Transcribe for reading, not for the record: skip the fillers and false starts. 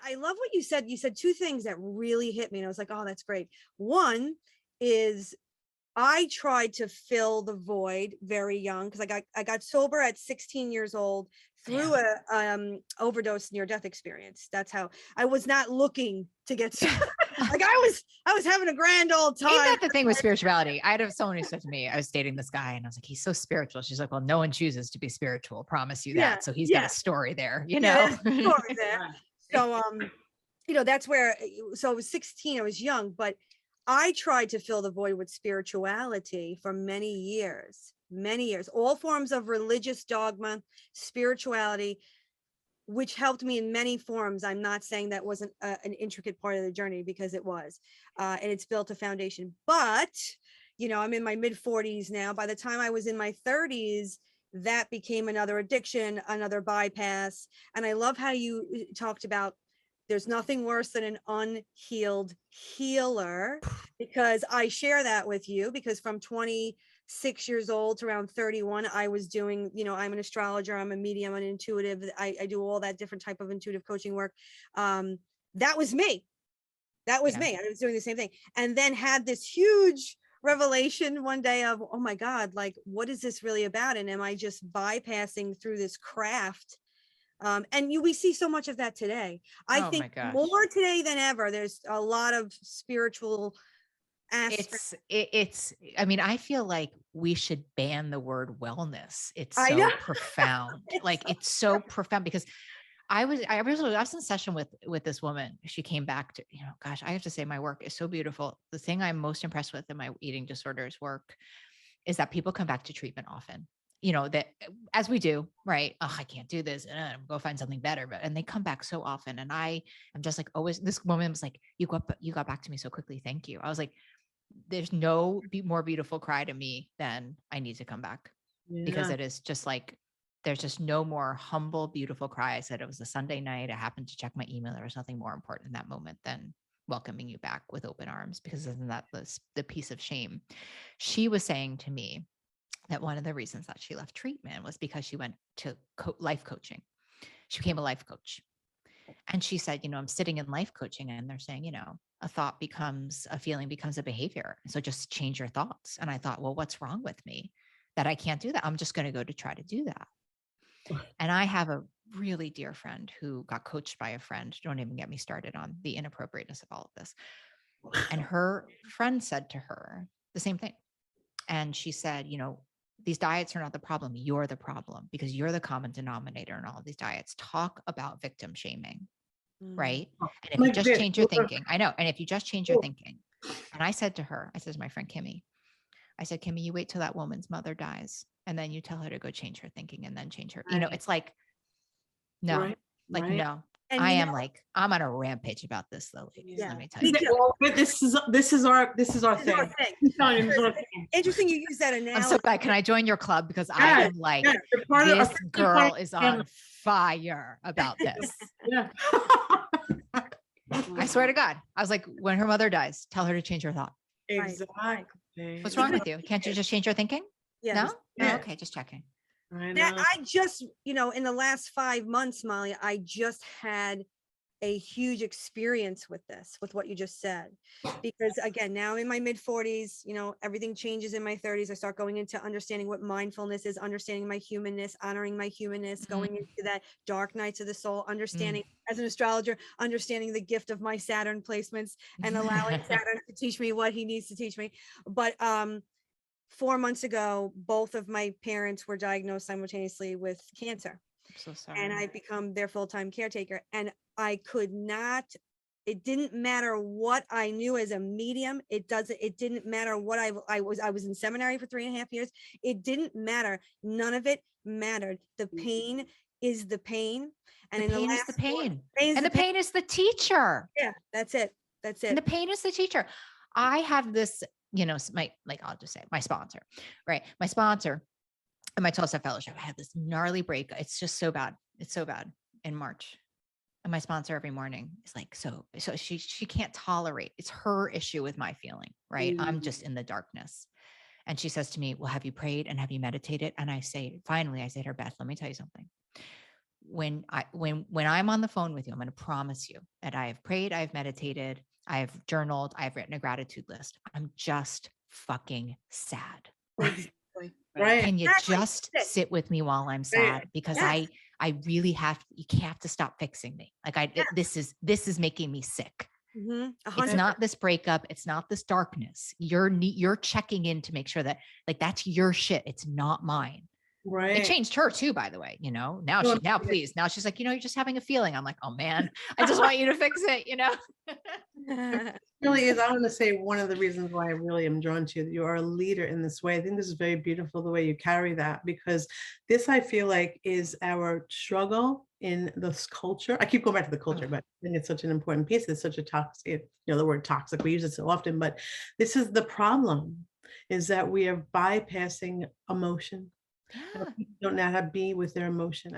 I love what you said. You said two things that really hit me. And I was like, oh, that's great. One is I tried to fill the void very young because I got sober at 16 years old through a overdose near death experience. That's how I was not looking to get like I was having a grand old time. Ain't that the thing with spirituality? I had someone who said to me, I was dating this guy and I was like, he's so spiritual. She's like, well, no one chooses to be spiritual. Promise you that. Yeah, So he's yeah. got a story there, you Yeah, know? there's a story there. So, you know, that's where, so I was 16, I was young, but I tried to fill the void with spirituality for many years, all forms of religious dogma, spirituality, which helped me in many forms. I'm not saying that wasn't an intricate part of the journey, because it was, and it's built a foundation. But, you know, I'm in my mid 40s now. By the time I was in my 30s, that became another addiction, another bypass. And I love how you talked about there's nothing worse than an unhealed healer, because I share that with you, because from 26 years old to around 31, I was doing, you know, I'm an astrologer, I'm a medium, an intuitive. I do all that different type of intuitive coaching work. That was me. That was me. I was doing the same thing. And then had this huge revelation one day of, oh my God, like, what is this really about? And am I just bypassing through this craft? And we see so much of that today. I think more today than ever. There's a lot of spiritual aspects. It's, I mean, I feel like we should ban the word wellness. It's so profound. Like, it's so profound, because I was in session with this woman. She came back to, you know, gosh, I have to say my work is so beautiful. The thing I'm most impressed with in my eating disorders work is that people come back to treatment often. You know, that as we do, right? Oh, I can't do this. Go find something better. And they come back so often. And I am just like, always, this woman was like, you got back to me so quickly. Thank you. I was like, there's no more beautiful cry to me than I need to come back, because it is just like, there's just no more humble, beautiful cry. I said, it was a Sunday night. I happened to check my email. There was nothing more important in that moment than welcoming you back with open arms, because isn't that the piece of shame? She was saying to me that one of the reasons that she left treatment was because she went to life coaching. She became a life coach. And she said, you know, I'm sitting in life coaching and they're saying, you know, a thought becomes a feeling, becomes a behavior. So just change your thoughts. And I thought, well, what's wrong with me that I can't do that? I'm just going to go to try to do that. And I have a really dear friend who got coached by a friend. Don't even get me started on the inappropriateness of all of this. And her friend said to her the same thing. And she said, you know, these diets are not the problem. You're the problem, because you're the common denominator in all of these diets. Talk about victim shaming, right? And if you just change your thinking, I know. And if you just change your thinking, and I said to her, I said to my friend, Kimmy, I said, Kimmy, you wait till that woman's mother dies and then you tell her to go change her thinking and then change her, you know, it's like, no, no. And I am like, I'm on a rampage about this though, ladies. Let me tell you. Well, this is our thing. Interesting you use that analogy. I'm so glad. Can I join your club? Because I am like, this girl is on fire about this. Yeah. I swear to God. I was like, when her mother dies, tell her to change her thought. Exactly. What's wrong with you? Can't you just change your thinking? Yeah. No? Yeah. Oh, okay, just checking. I just, you know, in the last 5 months, Molly, I just had a huge experience with this, with what you just said, because again, now I'm in my mid 40s, you know, everything changes in my 30s. I start going into understanding what mindfulness is, understanding my humanness, honoring my humanness, going into that dark nights of the soul, understanding as an astrologer, understanding the gift of my Saturn placements and allowing Saturn to teach me what he needs to teach me. But 4 months ago, both of my parents were diagnosed simultaneously with cancer. I'm so sorry. And I become their full-time caretaker. And I could not, it didn't matter what I knew as a medium. It didn't matter what I was in seminary for 3.5 years. It didn't matter. None of it mattered. The pain is the pain. And the pain is the pain. And the pain is the teacher. Yeah, that's it. That's it. And the pain is the teacher. I have this, you know, I'll just say my sponsor, right? My sponsor and my 12-step fellowship, I had this gnarly break. It's just so bad. It's so bad in March. And my sponsor every morning is like, so she can't tolerate, it's her issue with my feeling, right? I'm just in the darkness. And she says to me, well, have you prayed and have you meditated? And I say, finally, I say to her, Beth, let me tell you something. when I'm on the phone with you, I'm going to promise you that I have prayed, I've meditated, I've journaled, I've written a gratitude list. I'm just fucking sad. Exactly. Right. Can you Exactly. just That's it. sit with me while I'm sad? Because Yes. I really you have to stop fixing me. Like Yeah. this is making me sick. Mhm. It's 100%. not this breakup. It's not this darkness. You're checking in to make sure that like, that's your shit. It's not mine. It Right. changed her too, by the way, now Sure. please, now she's like, you're just having a feeling. I'm like, oh man, I just want you to fix it, Really is. I want to say one of the reasons why I really am drawn to you. You are a leader in this way. I think this is very beautiful the way you carry that, because this, I feel like, is our struggle in this culture. I keep going back to the culture, but I think it's such an important piece. It's such a toxic, the word toxic, we use it so often, but this is the problem, is that we are bypassing emotion. Yeah. People don't know how to be with their emotion.